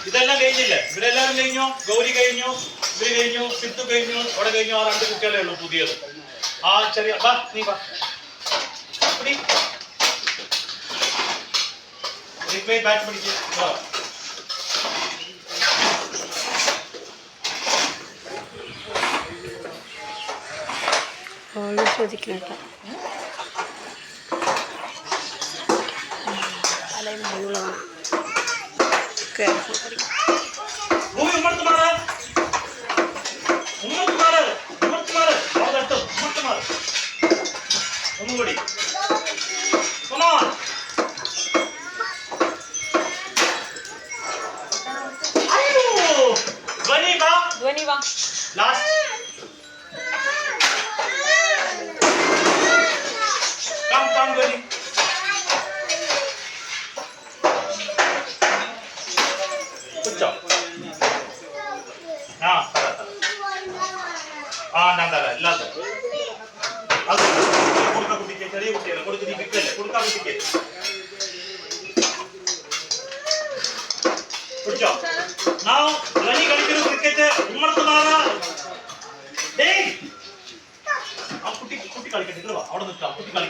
ഇതെല്ലാം കഴിഞ്ഞില്ലേ? ഇവരെല്ലാരും കഴിഞ്ഞു. ഗൗരി കഴിഞ്ഞു, ഇവര് കഴിഞ്ഞു, സിദ്ധു കഴിഞ്ഞു, അവിടെ കഴിഞ്ഞു. ആ 2 കുട്ടികളേ ഉള്ളൂ പുതിയത്. ആ ചെറിയ വാ, നീ വാ. ബാറ്റ് പിടിക്കുക. ചോദിക്കണ ഒന്നുകൂടി ധ്വനി വാ. ലാസ്റ്റ് come ധ്വനി. കുച്ചോ ഞാൻ തരാം ഇല്ലാത്ത അത് കൊടുക്ക കുട്ടിക്ക്. ചെറിയ കുട്ടിയല്ല കൊടുത്ത്. നീ വിക്കല്ലേ കൊടുക്കാൻ കുട്ടിക്ക്. കുടിച്ചോ. ധ്വനി കളിക്കുന്ന ക്രിക്കറ്റ് ഉമ്മർത്ത് മാറാ. ആ കുട്ടി കളിക്കട്ടെ. അവിടെ നിൽക്കാം. കുട്ടി കളിക്കും.